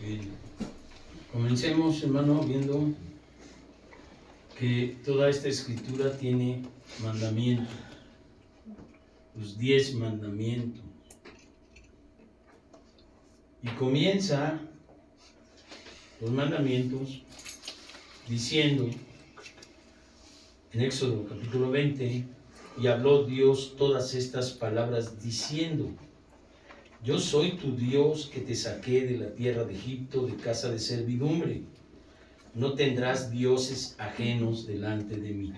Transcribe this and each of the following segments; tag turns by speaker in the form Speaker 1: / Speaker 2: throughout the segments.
Speaker 1: Bien. Comencemos, hermano, viendo que toda esta escritura tiene mandamientos, los 10 mandamientos. Y comienza los mandamientos diciendo en Éxodo capítulo 20, y habló Dios todas estas palabras diciendo: yo soy tu Dios que te saqué de la tierra de Egipto, de casa de servidumbre. No tendrás dioses ajenos delante de mí.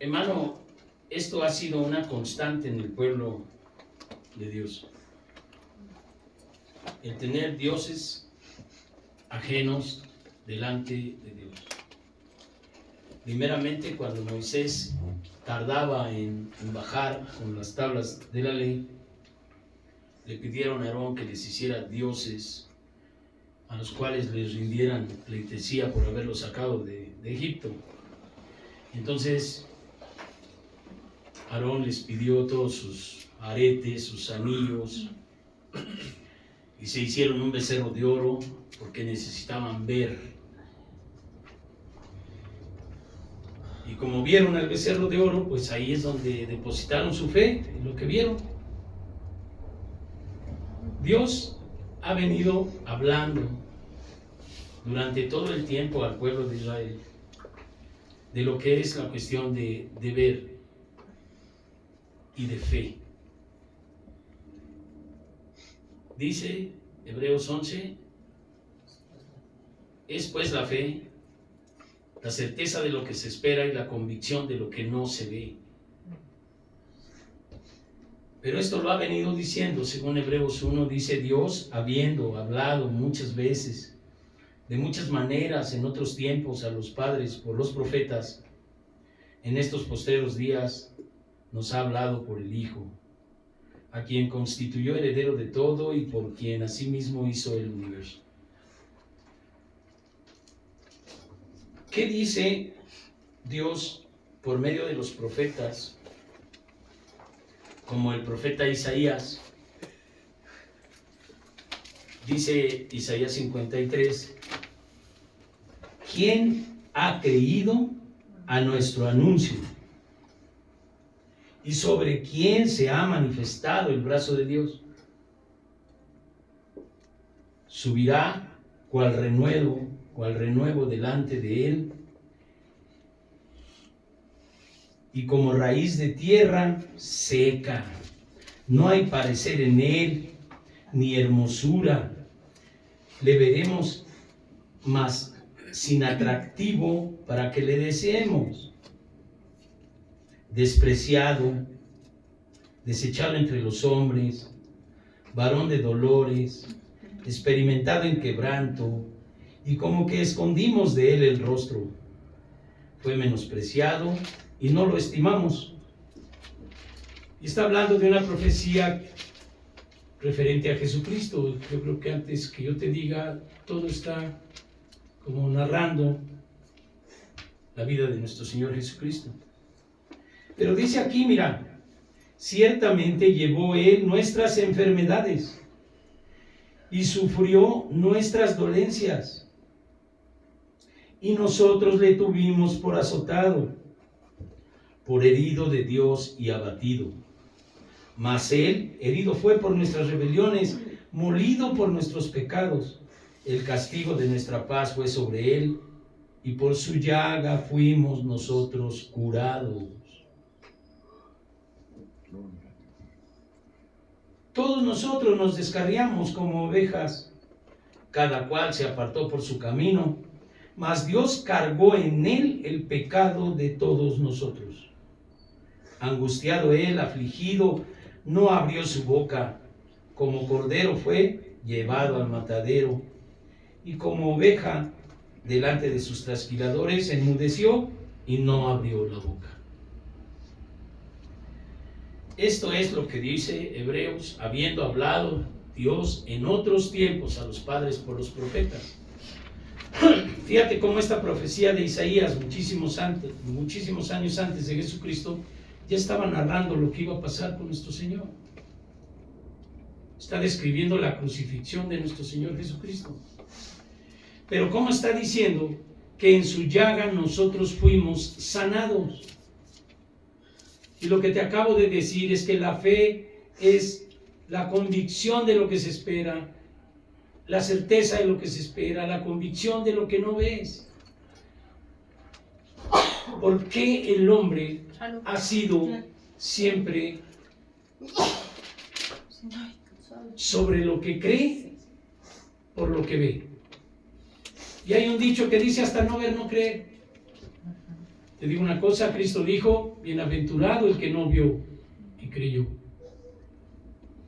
Speaker 1: Hermano, esto ha sido una constante en el pueblo de Dios. El tener dioses ajenos delante de Dios. Primeramente, cuando Moisés tardaba en bajar con las tablas de la ley, le pidieron a Aarón que les hiciera dioses a los cuales les rindieran pleitesía por haberlos sacado de Egipto. Entonces Aarón les pidió todos sus aretes, sus anillos, y se hicieron un becerro de oro porque necesitaban ver. Y como vieron al becerro de oro, pues ahí es donde depositaron su fe en lo que vieron. Dios ha venido hablando durante todo el tiempo al pueblo de Israel de lo que es la cuestión de ver y de fe. Dice Hebreos 11, es pues la fe, la certeza de lo que se espera y la convicción de lo que no se ve. Pero esto lo ha venido diciendo, según Hebreos 1, dice Dios, habiendo hablado muchas veces, de muchas maneras en otros tiempos a los padres por los profetas, en estos postreros días nos ha hablado por el Hijo, a quien constituyó heredero de todo y por quien asimismo hizo el universo. ¿Qué dice Dios por medio de los profetas, como el profeta Isaías? Dice Isaías 53, ¿quién ha creído a nuestro anuncio? ¿Y sobre quién se ha manifestado el brazo de Dios? Subirá cual renuevo delante de él, y como raíz de tierra seca. No hay parecer en él, ni hermosura. Le veremos, mas sin atractivo para que le deseemos. Despreciado, desechado entre los hombres, varón de dolores, experimentado en quebranto, y como que escondimos de él el rostro. Fue menospreciado y no lo estimamos. Y está hablando de una profecía referente a Jesucristo. Yo creo que antes que yo te diga, todo está como narrando la vida de nuestro Señor Jesucristo. Pero dice aquí, mira, ciertamente llevó él nuestras enfermedades y sufrió nuestras dolencias. Y nosotros le tuvimos por azotado, por herido de Dios y abatido. Mas él herido fue por nuestras rebeliones, molido por nuestros pecados. El castigo de nuestra paz fue sobre él, y por su llaga fuimos nosotros curados. Todos nosotros nos descarriamos como ovejas, cada cual se apartó por su camino, mas Dios cargó en él el pecado de todos nosotros. Angustiado él, afligido, no abrió su boca. Como cordero fue llevado al matadero, y como oveja delante de sus trasquiladores enmudeció y no abrió la boca. Esto es lo que dice Hebreos, habiendo hablado Dios en otros tiempos a los padres por los profetas. Fíjate cómo esta profecía de Isaías, muchísimos años antes de Jesucristo, ya estaba narrando lo que iba a pasar con nuestro Señor. Está describiendo la crucifixión de nuestro Señor Jesucristo. Pero ¿cómo está diciendo que en su llaga nosotros fuimos sanados? Y lo que te acabo de decir es que la fe es la convicción de lo que se espera, la certeza de lo que se espera, la convicción de lo que no ves. ¿Por qué el hombre ha sido siempre sobre lo que cree por lo que ve? Y hay un dicho que dice: hasta no ver, no creer. Te digo una cosa, Cristo dijo: bienaventurado el que no vio y creyó.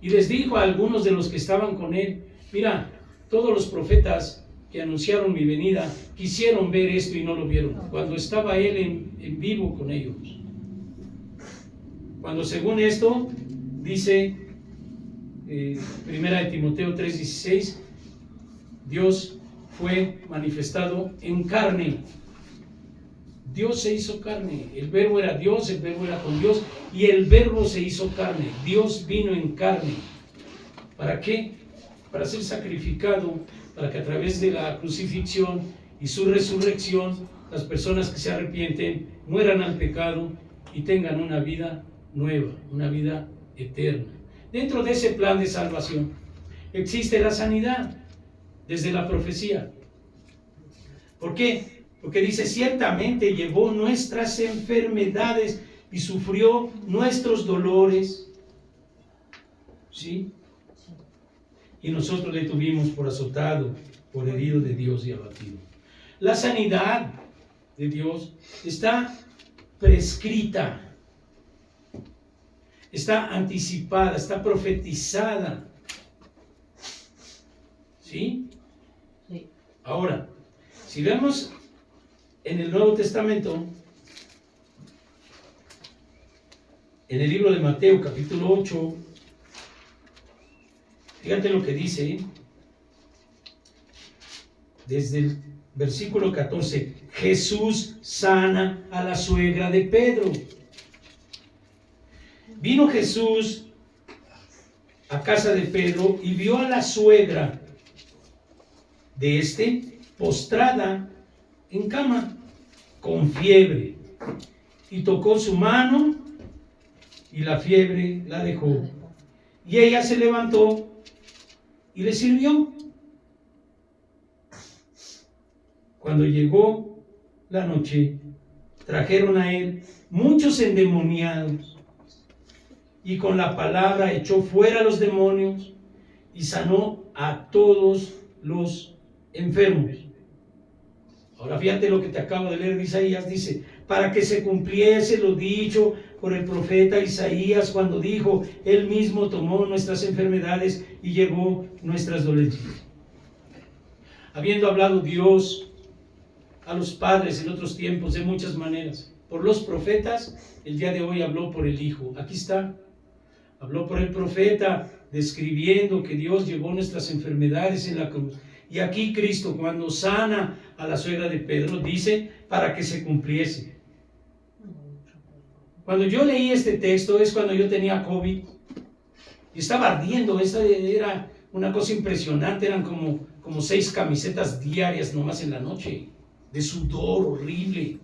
Speaker 1: Y les dijo a algunos de los que estaban con él: mira, todos los profetas que anunciaron mi venida quisieron ver esto y no lo vieron, cuando estaba él en vivo con ellos. Cuando según esto, dice Primera de Timoteo 3:16, Dios fue manifestado en carne. Dios se hizo carne, el verbo era Dios, el verbo era con Dios, y el verbo se hizo carne. Dios vino en carne. ¿Para qué? Para ser sacrificado, para que a través de la crucifixión y su resurrección, las personas que se arrepienten mueran al pecado y tengan una vida nueva, una vida eterna. Dentro de ese plan de salvación existe la sanidad desde la profecía. ¿Por qué? Porque dice: ciertamente llevó nuestras enfermedades y sufrió nuestros dolores. ¿Sí? Y nosotros le tuvimos por azotado, por herido de Dios y abatido. La sanidad de Dios está prescrita, está anticipada, está profetizada. ¿Sí? Sí. Ahora, si vemos en el Nuevo Testamento, en el libro de Mateo, capítulo 8, fíjate lo que dice, desde el versículo 14, Jesús sana a la suegra de Pedro. Vino Jesús a casa de Pedro y vio a la suegra de este postrada en cama, con fiebre, y tocó su mano, y la fiebre la dejó. Y ella se levantó y le sirvió. Cuando llegó la noche, trajeron a él muchos endemoniados, y con la palabra echó fuera los demonios y sanó a todos los enfermos. Ahora fíjate lo que te acabo de leer de Isaías, dice: para que se cumpliese lo dicho por el profeta Isaías cuando dijo: él mismo tomó nuestras enfermedades y llevó nuestras dolencias. Habiendo hablado Dios a los padres en otros tiempos de muchas maneras, por los profetas, el día de hoy habló por el Hijo. Aquí está, habló por el profeta, describiendo que Dios llevó nuestras enfermedades en la cruz. Y aquí Cristo, cuando sana a la suegra de Pedro, dice: para que se cumpliese. Cuando yo leí este texto es cuando yo tenía COVID y estaba ardiendo. Esta era una cosa impresionante, eran como 6 camisetas diarias nomás en la noche, de sudor horrible.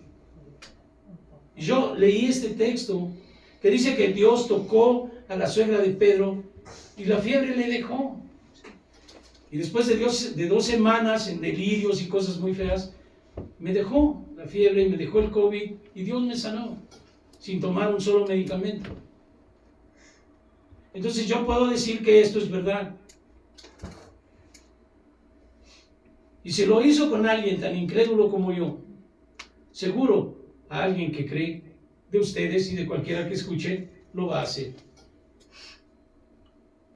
Speaker 1: Y yo leí este texto que dice que Dios tocó a la suegra de Pedro y la fiebre le dejó. Y después de 2 semanas en delirios y cosas muy feas, me dejó la fiebre, me dejó el COVID y Dios me sanó sin tomar un solo medicamento. Entonces yo puedo decir que esto es verdad. Y si lo hizo con alguien tan incrédulo como yo, seguro a alguien que cree, de ustedes y de cualquiera que escuche, lo va a hacer.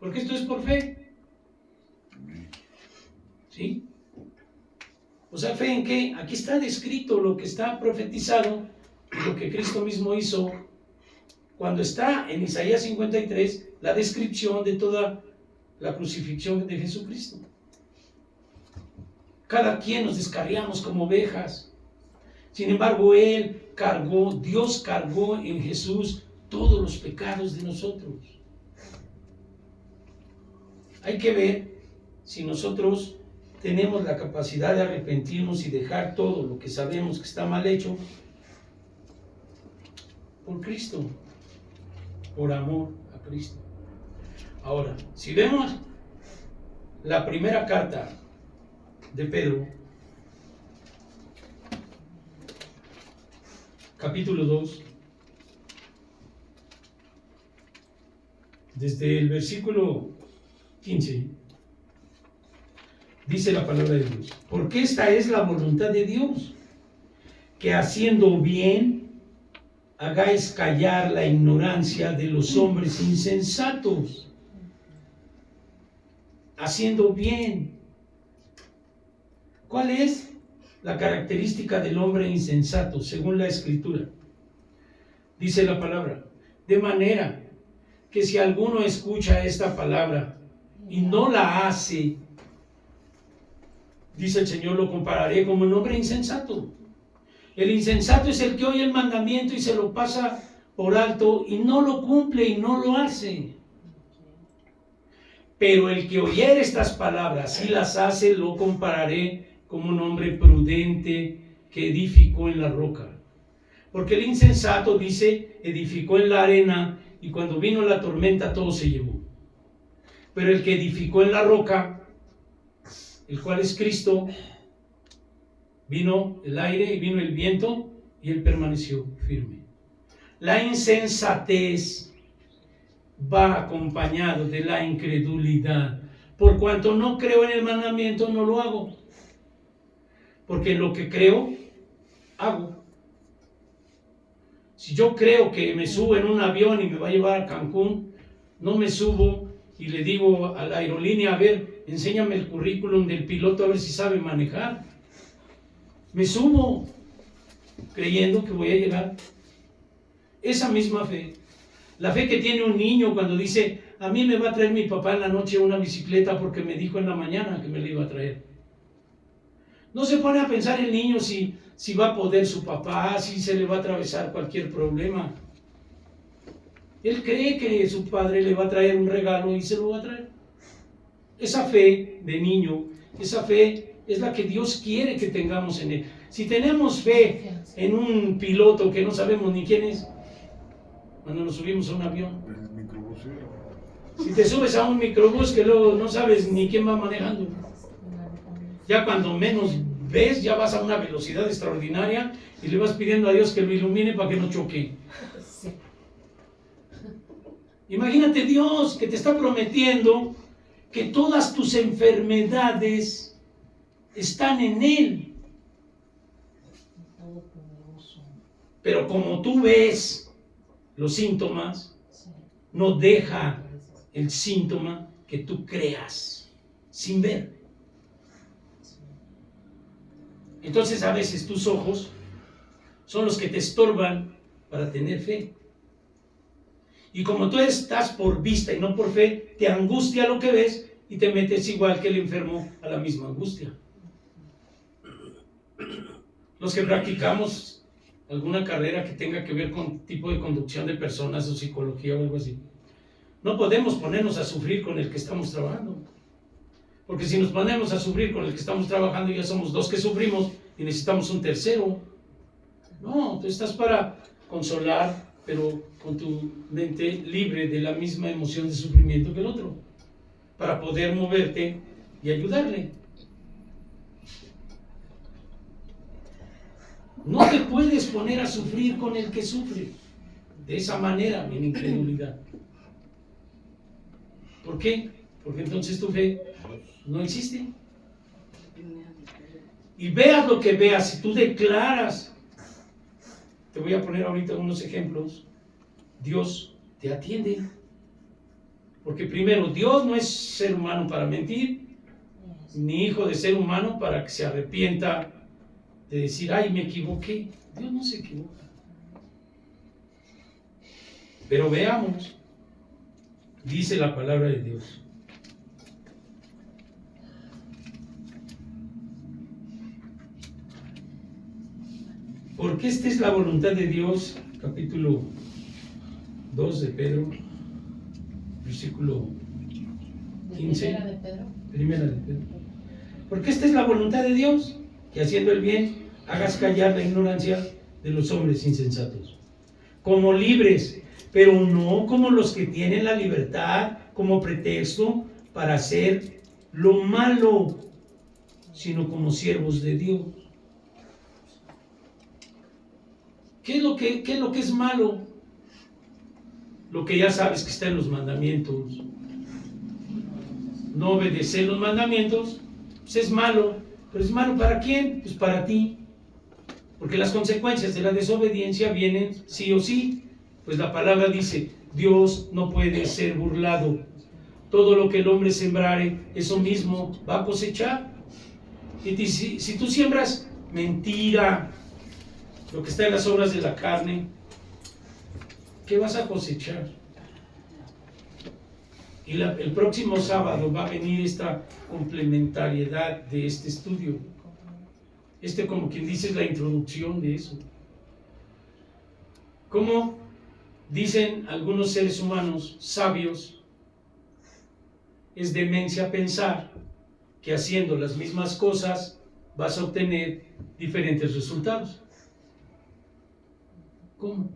Speaker 1: Porque esto es por fe. ¿Sí? O sea, ¿fe en qué? Aquí está descrito lo que está profetizado y lo que Cristo mismo hizo cuando está en Isaías 53 la descripción de toda la crucifixión de Jesucristo. Cada quien nos descarriamos como ovejas. Sin embargo, Dios cargó en Jesús todos los pecados de nosotros. hay que ver si nosotros tenemos la capacidad de arrepentirnos y dejar todo lo que sabemos que está mal hecho por Cristo, por amor a Cristo. Ahora, si vemos la primera carta de Pedro, capítulo 2, desde el versículo 15, dice la palabra de Dios: porque esta es la voluntad de Dios, que haciendo bien hagáis callar la ignorancia de los hombres insensatos. Haciendo bien. ¿Cuál es la característica del hombre insensato según la Escritura? Dice la palabra: de manera que si alguno escucha esta palabra y no la hace, dice el Señor, lo compararé como un hombre insensato. El insensato es el que oye el mandamiento y se lo pasa por alto y no lo cumple y no lo hace. Pero el que oyere estas palabras y las hace, lo compararé como un hombre prudente que edificó en la roca. Porque el insensato, dice, edificó en la arena y cuando vino la tormenta todo se llevó. Pero el que edificó en la roca, el cual es Cristo, vino el aire y vino el viento y él permaneció firme. La insensatez va acompañado de la incredulidad. Por cuanto no creo en el mandamiento, no lo hago. Porque en lo que creo, hago. Si yo creo que me subo en un avión y me va a llevar a Cancún, no me subo y le digo a la aerolínea: a ver, enséñame el currículum del piloto a ver si sabe manejar. Me subo creyendo que voy a llegar. Esa misma fe, la fe que tiene un niño cuando dice: a mí me va a traer mi papá en la noche una bicicleta porque me dijo en la mañana que me la iba a traer. No se pone a pensar el niño si va a poder su papá, si se le va a atravesar cualquier problema. Él cree que su padre le va a traer un regalo y se lo va a traer. Esa fe de niño, esa fe es la que Dios quiere que tengamos en él. Si tenemos fe en un piloto que no sabemos ni quién es, cuando nos subimos a un avión, si te subes a un microbús que luego no sabes ni quién va manejando, ya cuando menos ves, ya vas a una velocidad extraordinaria y le vas pidiendo a Dios que lo ilumine para que no choque. Imagínate Dios que te está prometiendo que todas tus enfermedades están en Él. Pero como tú ves los síntomas, no deja el síntoma que tú creas sin ver. Entonces a veces tus ojos son los que te estorban para tener fe. Y como tú estás por vista y no por fe, te angustia lo que ves y te metes igual que el enfermo a la misma angustia. Los que practicamos alguna carrera que tenga que ver con tipo de conducción de personas o psicología o algo así, no podemos ponernos a sufrir con el que estamos trabajando. Porque si nos ponemos a sufrir con el que estamos trabajando, ya somos dos que sufrimos y necesitamos un tercero. No, tú estás para consolar, pero con tu mente libre de la misma emoción de sufrimiento que el otro, para poder moverte y ayudarle. No te puedes poner a sufrir con el que sufre de esa manera, en incredulidad. ¿Por qué? Porque entonces tu fe no existe. Y veas lo que veas, si tú declaras, te voy a poner ahorita unos ejemplos, Dios te atiende. Porque primero, Dios no es ser humano para mentir, ni hijo de ser humano para que se arrepienta de decir: ay, me equivoqué. Dios no se equivoca. Pero veamos, dice la palabra de Dios. Porque esta es la voluntad de Dios, capítulo 2 de Pedro, versículo 15.
Speaker 2: Primera de Pedro.
Speaker 1: Primera de Pedro. Porque esta es la voluntad de Dios, que haciendo el bien hagas callar la ignorancia de los hombres insensatos. Como libres, pero no como los que tienen la libertad como pretexto para hacer lo malo, sino como siervos de Dios. ¿Qué es lo que es malo? Lo que ya sabes que está en los mandamientos. No obedecer los mandamientos, pues es malo. ¿Pero es malo para quién? Pues para ti. Porque las consecuencias de la desobediencia vienen sí o sí. Pues la palabra dice, Dios no puede ser burlado. Todo lo que el hombre sembrare, eso mismo va a cosechar. Y si tú siembras mentira, lo que está en las obras de la carne, ¿qué vas a cosechar? Y el próximo sábado va a venir esta complementariedad de este estudio. Como quien dice, es la introducción de eso. Como dicen algunos seres humanos sabios, es demencia pensar que haciendo las mismas cosas vas a obtener diferentes resultados. ¿Cómo?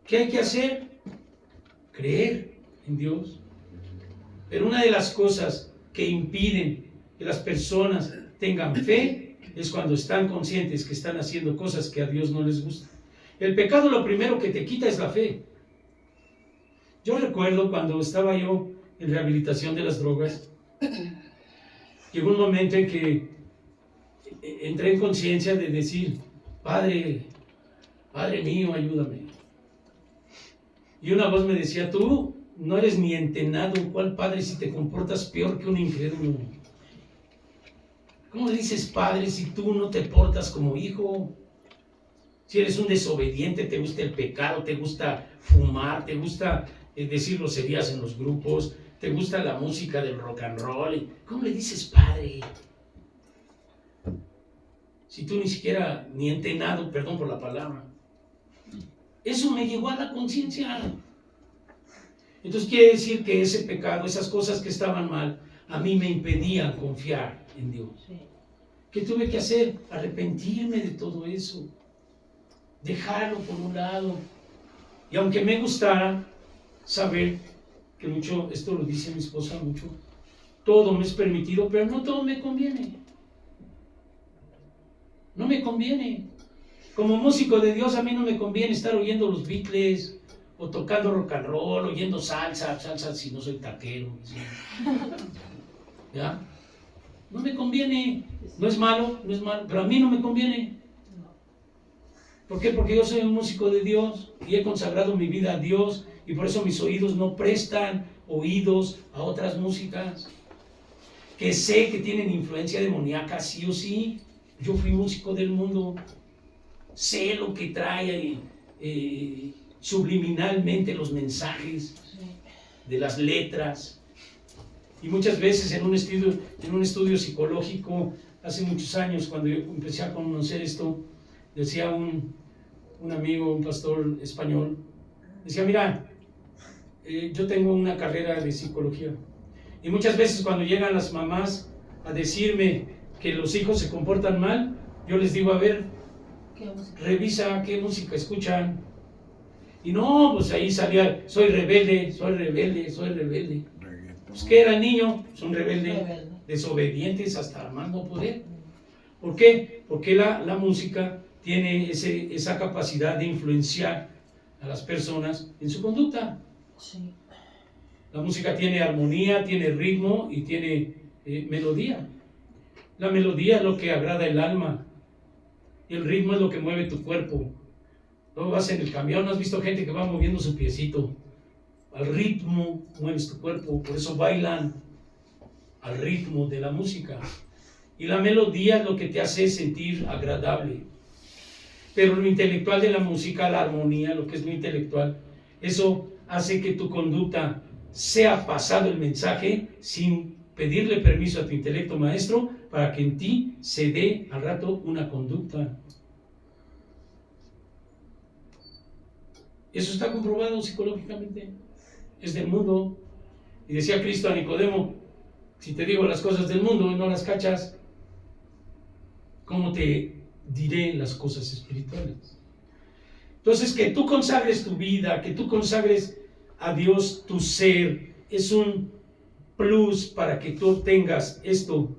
Speaker 1: ¿Qué hay que hacer? Creer en Dios. Pero una de las cosas que impiden que las personas tengan fe es cuando están conscientes que están haciendo cosas que a Dios no les gustan. El pecado lo primero que te quita es la fe. Yo recuerdo cuando estaba yo en rehabilitación de las drogas, llegó un momento en que entré en conciencia de decir, Padre mío, ayúdame. Y una voz me decía, tú no eres ni entenado, ¿cuál padre si te comportas peor que un incrédulo? ¿Cómo le dices padre si tú no te portas como hijo? Si eres un desobediente, te gusta el pecado, te gusta fumar, te gusta decir groserías en los grupos, te gusta la música del rock and roll. ¿Cómo le dices padre? Si tú ni siquiera, ni entenado, perdón por la palabra. Eso me llegó a la conciencia. Entonces quiere decir que ese pecado, esas cosas que estaban mal, a mí me impedían confiar en Dios. ¿Qué tuve que hacer? Arrepentirme de todo eso. Dejarlo por un lado. Y aunque me gustara saber que mucho, esto lo dice mi esposa mucho, todo me es permitido, pero no todo me conviene. No me conviene. Como músico de Dios a mí no me conviene estar oyendo los Beatles o tocando rock and roll, oyendo salsa si no soy taquero. ¿Sí? ¿Ya? No me conviene. No es malo, pero a mí no me conviene. ¿Por qué? Porque yo soy un músico de Dios y he consagrado mi vida a Dios y por eso mis oídos no prestan oídos a otras músicas que sé que tienen influencia demoníaca sí o sí. Yo fui músico del mundo. Sé lo que trae subliminalmente los mensajes de las letras. Y muchas veces en un estudio psicológico, hace muchos años, cuando yo empecé a conocer esto, decía un amigo, un pastor español, decía, mira, yo tengo una carrera de psicología. Y muchas veces cuando llegan las mamás a decirme que los hijos se comportan mal, yo les digo, a ver, revisa qué música escuchan. Y no, pues ahí salía, soy rebelde. Pues que era niño, son rebeldes, desobedientes hasta más no poder. ¿Por qué? Porque la música tiene esa capacidad de influenciar a las personas en su conducta. Sí. La música tiene armonía, tiene ritmo y tiene melodía. La melodía es lo que agrada el alma. Y el ritmo es lo que mueve tu cuerpo. Luego vas en el camión, ¿no has visto gente que va moviendo su piecito? Al ritmo mueves tu cuerpo, por eso bailan al ritmo de la música. Y la melodía es lo que te hace sentir agradable. Pero lo intelectual de la música, la armonía, lo que es lo intelectual, eso hace que tu conducta sea pasado el mensaje sin pedirle permiso a tu intelecto maestro para que en ti se dé al rato una conducta. Eso está comprobado psicológicamente. Es del mundo. Y decía Cristo a Nicodemo, si te digo las cosas del mundo y no las cachas, ¿cómo te diré las cosas espirituales? Entonces, que tú consagres tu vida, que tú consagres a Dios tu ser, es un plus para que tú obtengas esto.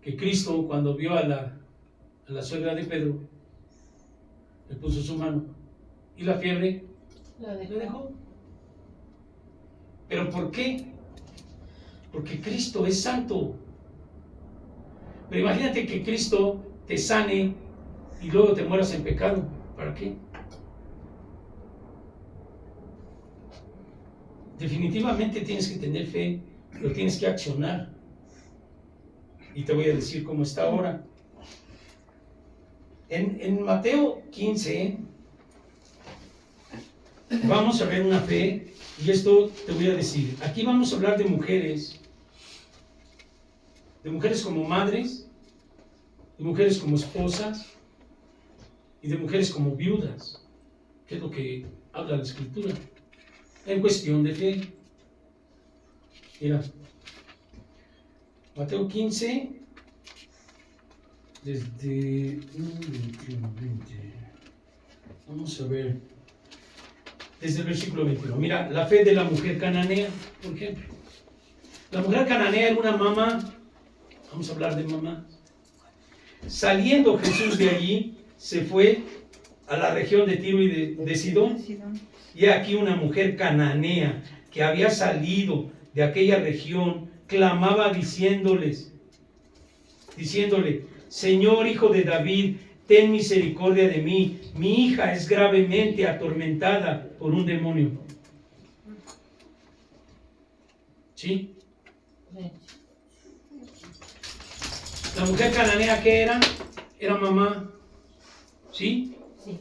Speaker 1: Que Cristo, cuando vio a la suegra de Pedro, le puso su mano y la fiebre le dejó. ¿Pero por qué? Porque Cristo es santo. Pero imagínate que Cristo te sane y luego te mueras en pecado. ¿Para qué? Definitivamente tienes que tener fe, pero tienes que accionar. Y te voy a decir cómo está ahora. En Mateo 15 vamos a ver una fe, y esto te voy a decir. Aquí vamos a hablar de mujeres como madres, de mujeres como esposas y de mujeres como viudas, que es lo que habla la Escritura en cuestión de fe. Mira, Mateo 15, desde 21, 20. Vamos a ver, desde el versículo 21. Mira, la fe de la mujer cananea, por ejemplo. La mujer cananea era una mamá. Vamos a hablar de mamá. Saliendo Jesús de allí, se fue a la región de Tiro y de Sidón. Y aquí una mujer cananea que había salido de aquella región, clamaba diciéndole, Señor, hijo de David, ten misericordia de mí, mi hija es gravemente atormentada por un demonio. ¿Sí? La mujer cananea, ¿qué era? Era mamá. ¿Sí?
Speaker 2: Sí.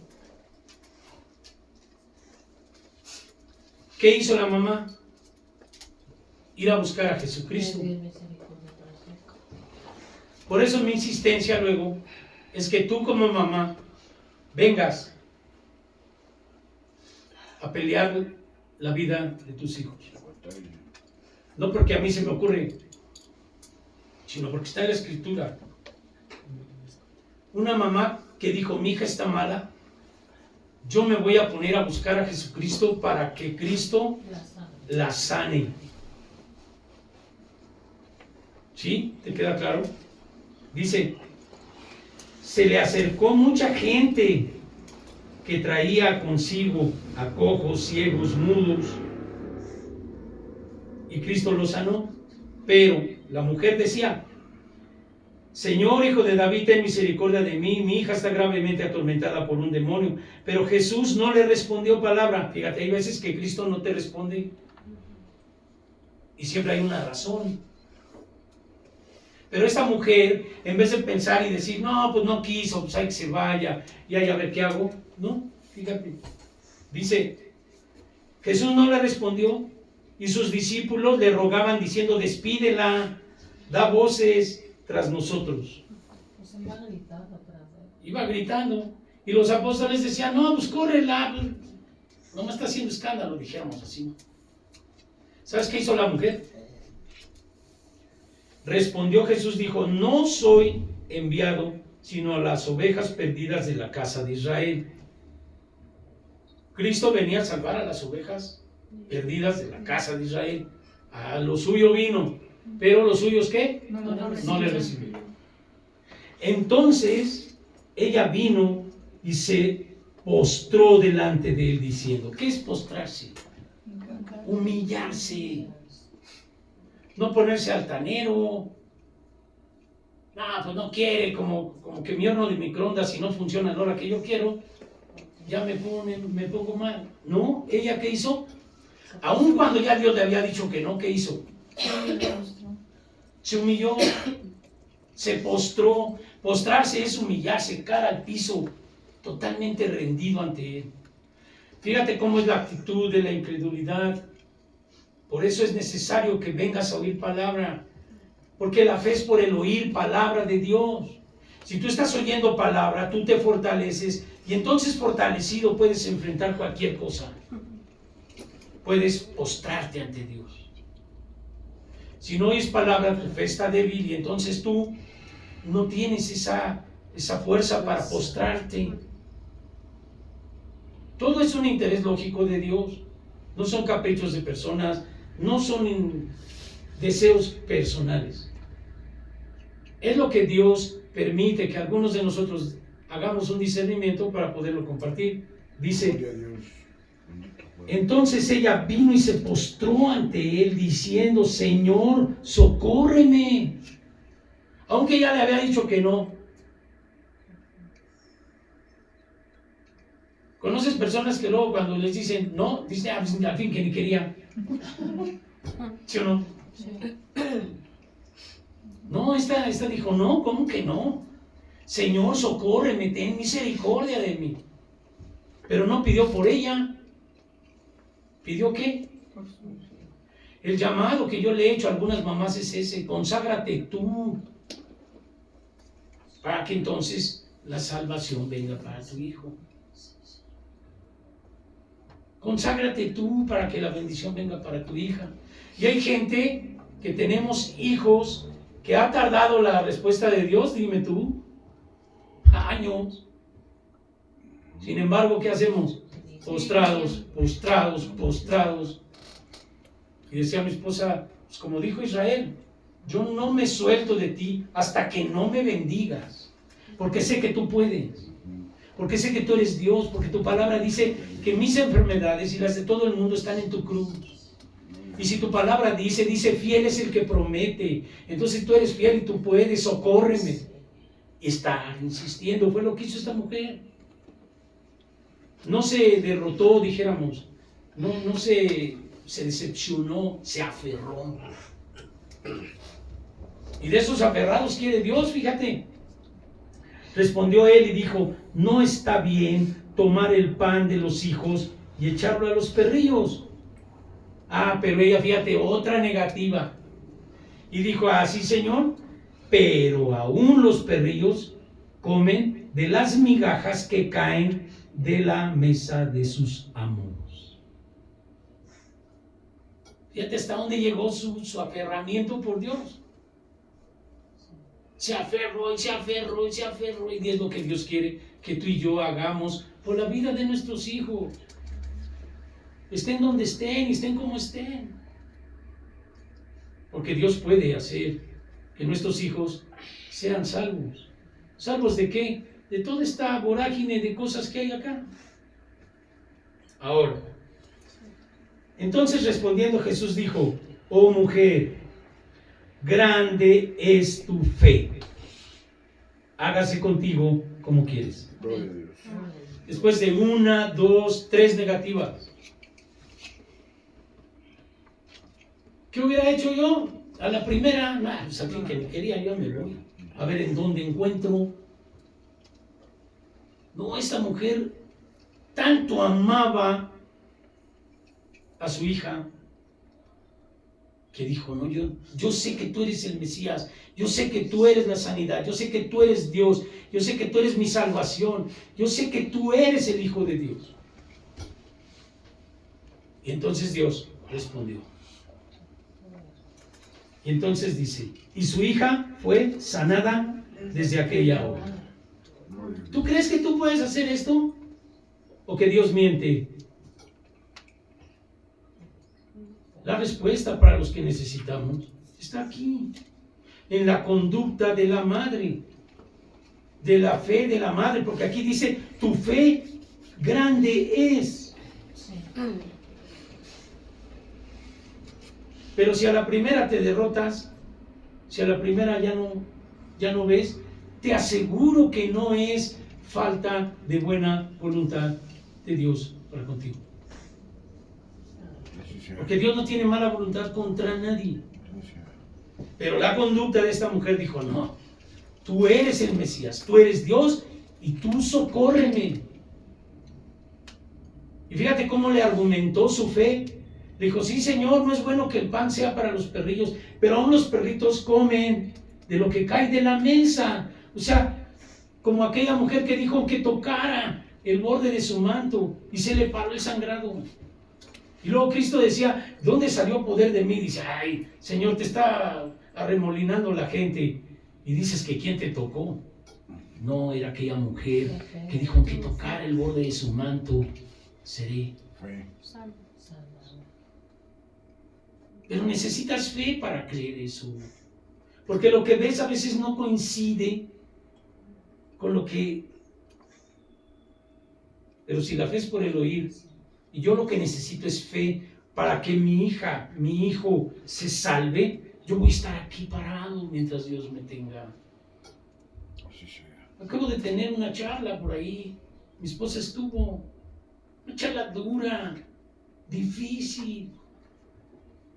Speaker 1: ¿Qué hizo la mamá? Ir a buscar a Jesucristo. Por eso mi insistencia luego es que tú como mamá vengas a pelear la vida de tus hijos. No porque a mí se me ocurre, sino porque está en la Escritura. Una mamá que dijo, mi hija está mala, yo me voy a poner a buscar a Jesucristo para que Cristo la sane. ¿Sí? ¿Te queda claro? Dice, se le acercó mucha gente que traía consigo a cojos, ciegos, mudos, y Cristo los sanó. Pero la mujer decía, Señor, hijo de David, ten misericordia de mí, mi hija está gravemente atormentada por un demonio. Pero Jesús no le respondió palabra. Fíjate, hay veces que Cristo no te responde y siempre hay una razón. Pero esta mujer, en vez de pensar y decir, no, pues no quiso, pues hay que se vaya, y ahí a ver qué hago, no, fíjate, dice, Jesús no le respondió, y sus discípulos le rogaban diciendo, despídela, da voces tras nosotros.
Speaker 2: Pues iba gritando atrás de él.
Speaker 1: Iba gritando, y los apóstoles decían, no, pues córrela, no me está haciendo escándalo, dijéramos así. ¿Sabes qué hizo la mujer? Respondió Jesús, dijo, no soy enviado sino a las ovejas perdidas de la casa de Israel. Cristo venía a salvar a las ovejas perdidas de la casa de Israel. A lo suyo vino, pero los suyos ¿qué? No le recibieron. Entonces ella vino y se postró delante de él diciendo, ¿qué es postrarse? Humillarse. No ponerse altanero. No, pues no quiere, como que mi horno de microondas, si no funciona a la hora que yo quiero, ya me pongo mal. No, ella ¿qué hizo? Aun cuando ya Dios le había dicho que no, ¿qué hizo? Se humilló, se postró. Postrarse es humillarse, cara al piso, totalmente rendido ante Él. Fíjate cómo es la actitud de la incredulidad. Por eso es necesario que vengas a oír palabra, porque la fe es por el oír palabra de Dios. Si tú estás oyendo palabra, tú te fortaleces y entonces fortalecido puedes enfrentar cualquier cosa. puedes postrarte ante Dios. Si no oyes palabra, tu fe está débil y entonces tú no tienes esa fuerza para postrarte. Todo es un interés lógico de Dios. No son caprichos de personas, no son deseos personales. Es lo que Dios permite que algunos de nosotros hagamos un discernimiento para poderlo compartir. Dice: entonces ella vino y se postró ante él diciendo: Señor, socórreme. Aunque ella le había dicho que no. ¿Conoces personas que luego cuando les dicen no, dicen al fin que ni quería? ¿Sí o no?
Speaker 2: Sí.
Speaker 1: No, esta dijo no, ¿cómo que no? Señor, socórreme, ten misericordia de mí. Pero no pidió por ella. ¿Pidió qué? El llamado que yo le he hecho a algunas mamás es ese: conságrate tú, para que entonces la salvación venga para tu hijo. Conságrate tú para que la bendición venga para tu hija. Y hay gente que tenemos hijos que ha tardado la respuesta de Dios, dime tú, años. Sin embargo, ¿qué hacemos? Postrados, postrados, postrados. Y decía mi esposa, pues como dijo Israel, yo no me suelto de ti hasta que no me bendigas, porque sé que tú puedes, porque sé que tú eres Dios, porque tu palabra dice que mis enfermedades y las de todo el mundo están en tu cruz. Y si tu palabra dice fiel es el que promete, entonces tú eres fiel y tú puedes, socórreme. Está insistiendo, fue lo que hizo esta mujer. No se derrotó, dijéramos, no se decepcionó, se aferró. Y de esos aferrados quiere Dios, fíjate. Respondió él y dijo: no está bien tomar el pan de los hijos y echarlo a los perrillos. Pero ella, fíjate, otra negativa. Y dijo: así, Señor, pero aún los perrillos comen de las migajas que caen de la mesa de sus amos. Fíjate hasta dónde llegó su aferramiento por Dios. Se aferró y se aferró y se aferró, y es lo que Dios quiere que tú y yo hagamos por la vida de nuestros hijos. Estén donde estén y estén como estén. Porque Dios puede hacer que nuestros hijos sean salvos. ¿Salvos de qué? De toda esta vorágine de cosas que hay acá. Ahora, entonces respondiendo Jesús dijo: oh mujer, grande es tu fe, hágase contigo como quieres. Después de 1, 2, 3 negativas, ¿qué hubiera hecho yo? A la primera, pues al fin que ni quería, yo me voy a ver en dónde encuentro. No, esta mujer tanto amaba a su hija que dijo: no, yo sé que tú eres el Mesías, yo sé que tú eres la sanidad, yo sé que tú eres Dios, yo sé que tú eres mi salvación, yo sé que tú eres el Hijo de Dios. Y entonces Dios respondió. Y entonces dice: y su hija fue sanada desde aquella hora. ¿Tú crees que tú puedes hacer esto? ¿O que Dios miente? La respuesta para los que necesitamos está aquí, en la conducta de la madre, de la fe de la madre, porque aquí dice: tu fe grande es.
Speaker 2: Sí.
Speaker 1: Pero si a la primera te derrotas, si a la primera ya no ves, te aseguro que no es falta de buena voluntad de Dios para contigo. Porque Dios no tiene mala voluntad contra nadie. Pero la conducta de esta mujer dijo: no, tú eres el Mesías, tú eres Dios y tú socórreme. Y fíjate cómo le argumentó su fe. Le dijo: sí, Señor, no es bueno que el pan sea para los perrillos, pero aún los perritos comen de lo que cae de la mesa. O sea, como aquella mujer que dijo que tocara el borde de su manto y se le paró el sangrado. Y luego Cristo decía, ¿dónde salió poder de mí? Dice, ay, Señor, te está arremolinando la gente. Y dices que ¿quién te tocó? No, era aquella mujer que dijo que tocar el borde de su manto, seré. Pero necesitas fe para creer eso. Porque lo que ves a veces no coincide con lo que... Pero si la fe es por el oír, y yo lo que necesito es fe para que mi hija, mi hijo se salve, yo voy a estar aquí parado mientras Dios me tenga. Acabo de tener una charla por ahí, mi esposa estuvo, una charla dura, difícil,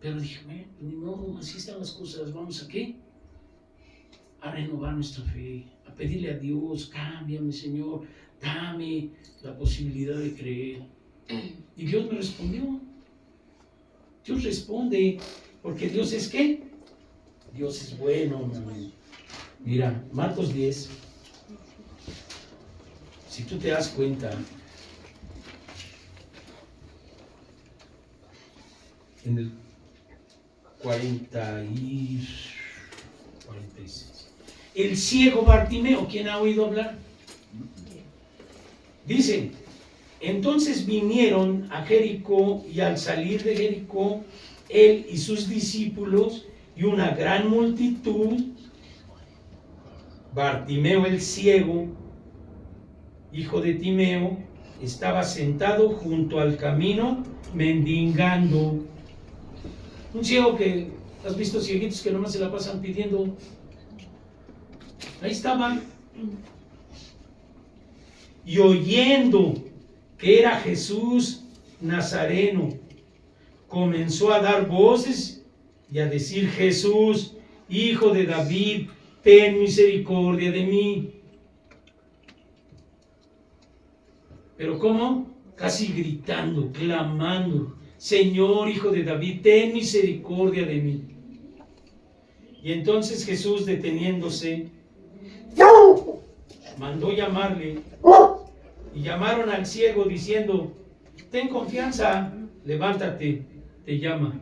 Speaker 1: pero dije, bueno, ni modo, así están las cosas, ¿vamos a qué? A renovar nuestra fe, a pedirle a Dios, cámbiame, Señor, dame la posibilidad de creer. Y Dios me respondió. Dios responde, porque Dios es ¿qué? Dios es bueno, hermano. Mira, Marcos 10, si tú te das cuenta, en el 46, el ciego Bartimeo, ¿quién ha oído hablar? Dice, entonces vinieron a Jericó, y al salir de Jericó, él y sus discípulos y una gran multitud, Bartimeo el ciego, hijo de Timeo, estaba sentado junto al camino mendigando. Un ciego que, ¿has visto cieguitos que nomás se la pasan pidiendo? Ahí estaban. Y oyendo que era Jesús Nazareno, comenzó a dar voces y a decir, Jesús, hijo de David, ten misericordia de mí. Pero ¿cómo? Casi gritando, clamando, Señor, hijo de David, ten misericordia de mí. Y entonces Jesús, deteniéndose, mandó llamarle, y llamaron al ciego diciendo, ten confianza, levántate, te llama.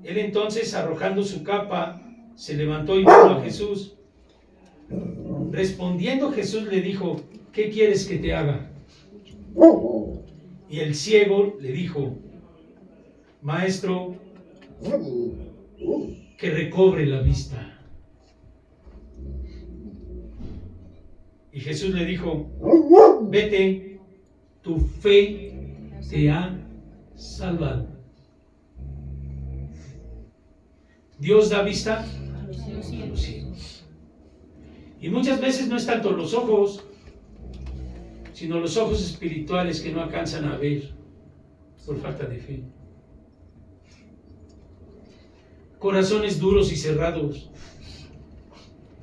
Speaker 1: Él entonces, arrojando su capa, se levantó y vino a Jesús. Respondiendo Jesús le dijo, ¿qué quieres que te haga? Y el ciego le dijo, Maestro, que recobre la vista. Y Jesús le dijo, vete, tu fe te ha salvado. Dios da vista a los ciegos. Y muchas veces no es tanto los ojos, sino los ojos espirituales que no alcanzan a ver por falta de fe. Corazones duros y cerrados,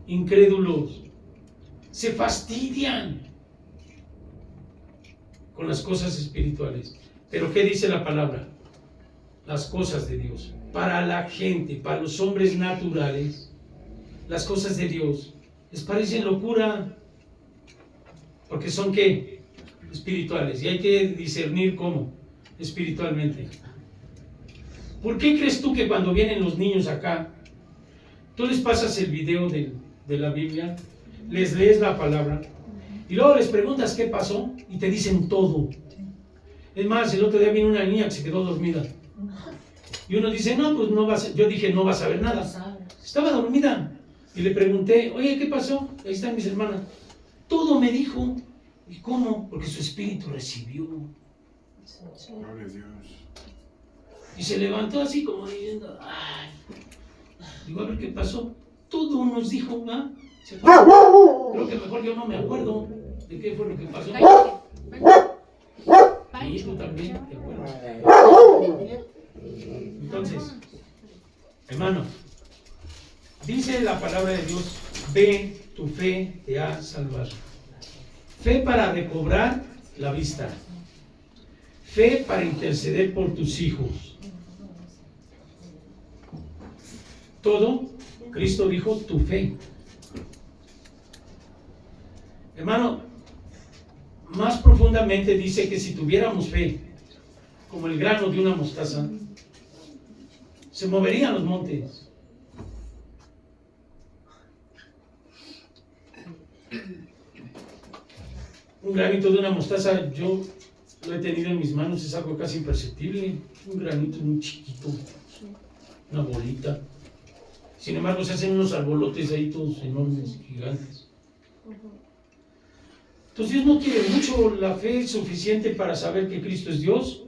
Speaker 1: incrédulos, se fastidian con las cosas espirituales. Pero ¿qué dice la palabra? Las cosas de Dios. Para la gente, para los hombres naturales, las cosas de Dios les parecen locura. Porque son ¿qué? Espirituales. Y hay que discernir cómo, espiritualmente. ¿Por qué crees tú que cuando vienen los niños acá, tú les pasas el video de la Biblia, les lees la palabra, y luego les preguntas qué pasó, y te dicen todo? Es más, el otro día vino una niña que se quedó dormida. Y uno dice, no, pues no vas, yo dije, no vas a ver nada. Estaba dormida. Y le pregunté, oye, ¿qué pasó? Ahí están mis hermanas. Todo me dijo. ¿Y cómo? Porque su espíritu recibió.
Speaker 3: Gloria a Dios.
Speaker 1: Y se levantó así como diciendo, ay. Digo, a ver qué pasó. Todo nos dijo, ¿va? Creo que mejor yo no me acuerdo de qué fue lo que pasó. Y tú también te acuerdas. Entonces, hermano, dice la palabra de Dios, ve, tu fe te ha salvado. Fe para recobrar la vista. Fe para interceder por tus hijos. Todo, Cristo dijo, tu fe. Hermano, más profundamente dice que si tuviéramos fe, como el grano de una mostaza, se moverían los montes. Un granito de una mostaza, yo lo he tenido en mis manos, es algo casi imperceptible. Un granito muy chiquito, una bolita. Sin embargo, se hacen unos arbolotes ahí todos enormes, gigantes. Entonces Dios no quiere mucho, la fe es suficiente para saber que Cristo es Dios,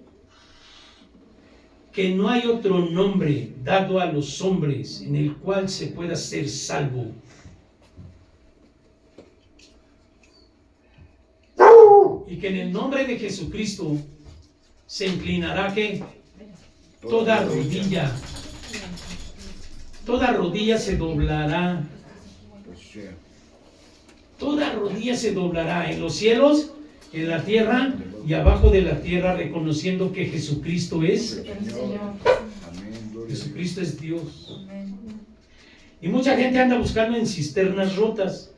Speaker 1: que no hay otro nombre dado a los hombres en el cual se pueda ser salvo. Y que en el nombre de Jesucristo se inclinará que toda rodilla se doblará. Toda rodilla se doblará en los cielos, en la tierra y abajo de la tierra, reconociendo que Jesucristo es Jesucristo es Dios. Y mucha gente anda buscando en cisternas rotas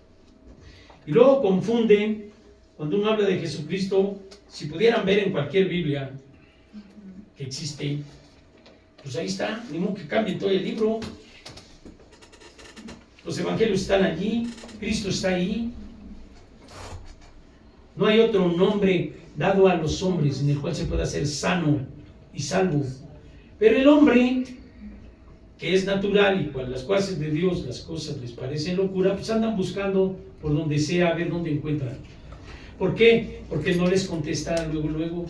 Speaker 1: y luego confunden cuando uno habla de Jesucristo. Si pudieran ver en cualquier Biblia que existe, pues ahí está, ni modo que cambie todo el libro. Los evangelios están allí, Cristo está ahí. No hay otro nombre dado a los hombres en el cual se pueda ser sano y salvo. Pero el hombre, que es natural y cuando las cosas de Dios, las cosas les parecen locura, pues andan buscando por donde sea a ver dónde encuentran. ¿Por qué? Porque no les contesta luego.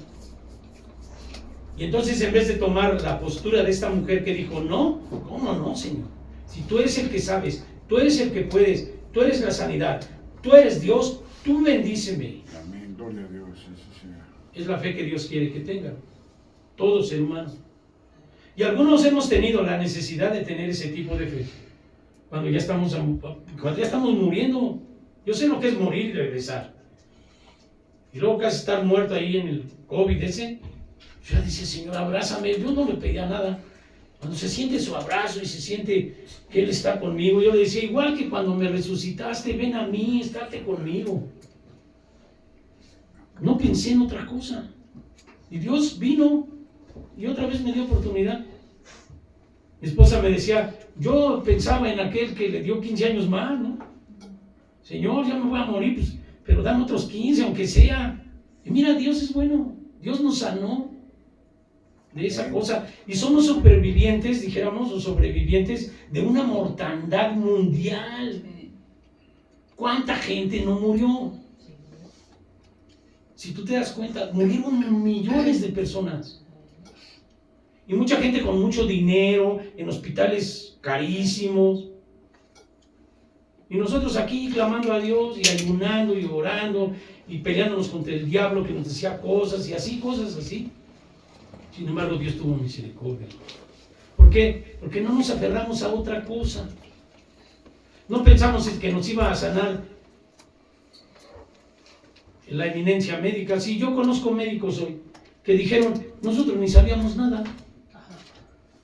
Speaker 1: Y entonces, en vez de tomar la postura de esta mujer que dijo, no, ¿cómo no, Señor? Si tú eres el que sabes, tú eres el que puedes, tú eres la sanidad, tú eres Dios, tú bendíceme.
Speaker 3: Amén, gloria a Dios, eso sea.
Speaker 1: Es la fe que Dios quiere que tenga todo ser humano. Y algunos hemos tenido la necesidad de tener ese tipo de fe cuando ya estamos muriendo. Yo sé lo que es morir y regresar. Y luego casi estar muerto ahí en el COVID ese. Yo le decía, Señor, abrázame. Yo no le pedía nada. Cuando se siente su abrazo y se siente que Él está conmigo, yo le decía, igual que cuando me resucitaste, ven a mí, estate conmigo. No pensé en otra cosa. Y Dios vino y otra vez me dio oportunidad. Mi esposa me decía, yo pensaba en aquel que le dio 15 años más, ¿no? Señor, ya me voy a morir, pues, pero dame otros 15, aunque sea. Y mira, Dios es bueno. Dios nos sanó de esa cosa. Y somos supervivientes, dijéramos, o sobrevivientes de una mortandad mundial. ¿Cuánta gente no murió? Si tú te das cuenta, murieron millones de personas. Y mucha gente con mucho dinero, en hospitales carísimos. Y nosotros aquí clamando a Dios y ayunando y orando y peleándonos contra el diablo que nos decía cosas y así, cosas así. Sin embargo, Dios tuvo misericordia. ¿Por qué? Porque no nos aferramos a otra cosa. No pensamos en que nos iba a sanar en la eminencia médica. Sí, yo conozco médicos hoy que dijeron, nosotros ni sabíamos nada,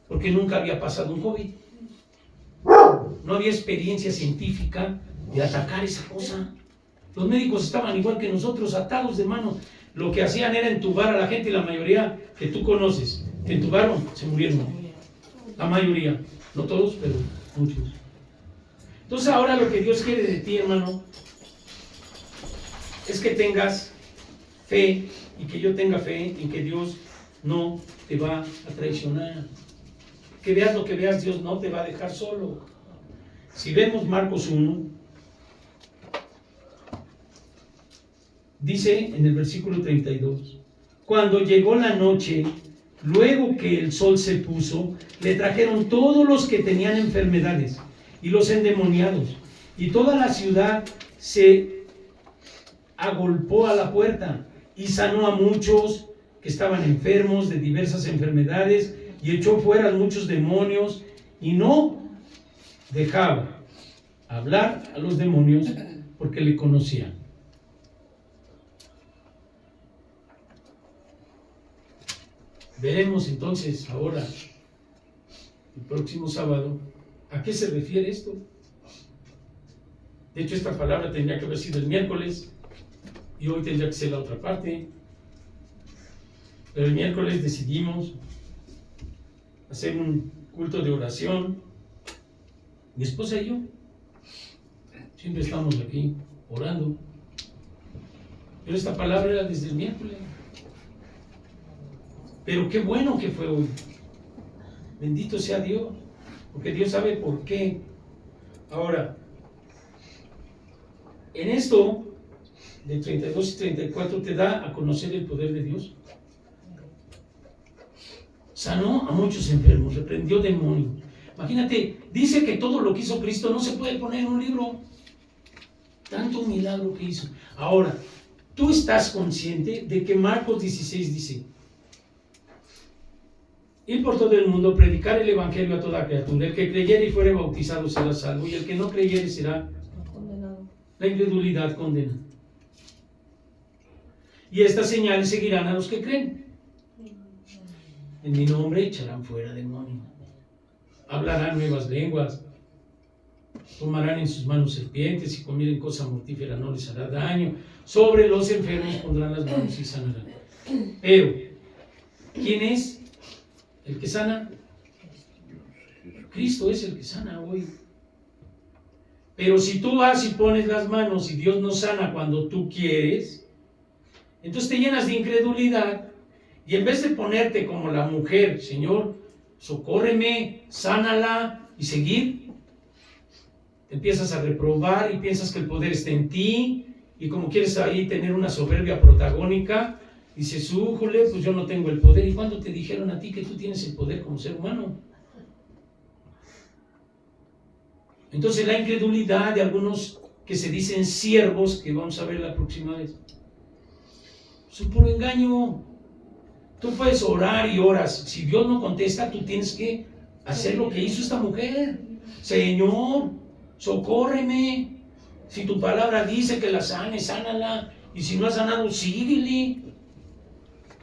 Speaker 1: porque nunca había pasado un COVID. No había experiencia científica de atacar esa cosa. Los médicos estaban igual que nosotros, atados de manos. Lo que hacían era entubar a la gente y la mayoría que tú conoces, que entubaron, se murieron. La mayoría, no todos, pero muchos. Entonces ahora lo que Dios quiere de ti, hermano, es que tengas fe y que yo tenga fe en que Dios no te va a traicionar. Que veas lo que veas, Dios no te va a dejar solo. Si vemos Marcos 1, dice en el versículo 32, cuando llegó la noche, luego que el sol se puso, le trajeron todos los que tenían enfermedades y los endemoniados, y toda la ciudad se agolpó a la puerta y sanó a muchos que estaban enfermos de diversas enfermedades y echó fuera muchos demonios y no dejaba hablar a los demonios porque le conocían. Veremos entonces ahora, el próximo sábado, ¿a qué se refiere esto? De hecho, esta palabra tendría que haber sido el miércoles y hoy tendría que ser la otra parte. Pero el miércoles decidimos hacer un culto de oración. Mi esposa y yo siempre estamos aquí orando. Pero esta palabra era desde el miércoles. Pero qué bueno que fue hoy. Bendito sea Dios, porque Dios sabe por qué. Ahora, en esto de 32 y 34 te da a conocer el poder de Dios. Sanó a muchos enfermos, reprendió demonios. Imagínate, dice que todo lo que hizo Cristo no se puede poner en un libro. Tanto milagro que hizo. Ahora, tú estás consciente de que Marcos 16 dice: ir por todo el mundo, predicar el evangelio a toda criatura. El que creyere y fuere bautizado será salvo, y el que no creyere será
Speaker 2: condenado.
Speaker 1: La incredulidad condena. Y estas señales seguirán a los que creen. En mi nombre echarán fuera demonios, hablarán nuevas lenguas, tomarán en sus manos serpientes, y si comieren cosa mortífera no les hará daño. Sobre los enfermos pondrán las manos y sanarán. Pero, ¿quién es el que sana? Cristo es el que sana hoy. Pero si tú vas y pones las manos y Dios no sana cuando tú quieres, entonces te llenas de incredulidad, y en vez de ponerte como la mujer, Señor, socórreme, sánala, y seguir, te empiezas a reprobar y piensas que el poder está en ti, y como quieres ahí tener una soberbia protagónica, dices, újole, pues yo no tengo el poder. ¿Y cuándo te dijeron a ti que tú tienes el poder como ser humano? Entonces la incredulidad de algunos que se dicen siervos, que vamos a ver la próxima vez, es un puro engaño. Tú puedes orar y oras. Si Dios no contesta, tú tienes que hacer lo que hizo esta mujer. Señor, socórreme. Si tu palabra dice que la sane, sánala. Y si no ha sanado, síguele.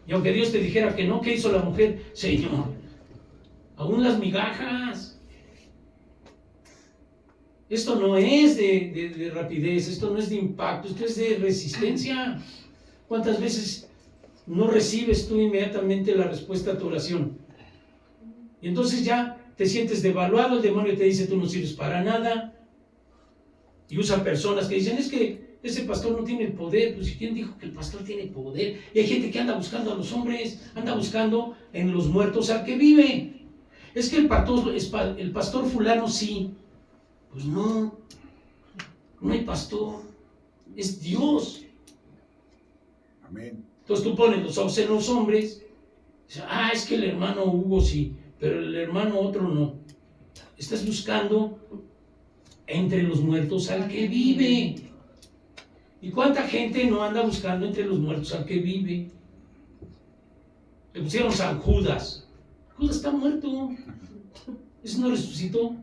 Speaker 1: Y aunque Dios te dijera que no, ¿qué hizo la mujer? Señor, aún las migajas. Esto no es de rapidez, esto no es de impacto, esto es de resistencia. ¿Cuántas veces no recibes tú inmediatamente la respuesta a tu oración? Y entonces ya te sientes devaluado, el demonio te dice tú no sirves para nada. Y usa personas que dicen, es que ese pastor no tiene el poder. Pues ¿quién dijo que el pastor tiene poder? Y hay gente que anda buscando a los hombres, anda buscando en los muertos al que vive. Es que el pastor fulano sí. Pues no hay pastor, es Dios.
Speaker 3: Amén.
Speaker 1: Entonces tú pones los ojos en los hombres, es que el hermano Hugo sí, pero el hermano otro no. Estás buscando entre los muertos al que vive. ¿Y cuánta gente no anda buscando entre los muertos al que vive? Le pusieron San Judas. Judas está muerto. Ese no resucitó.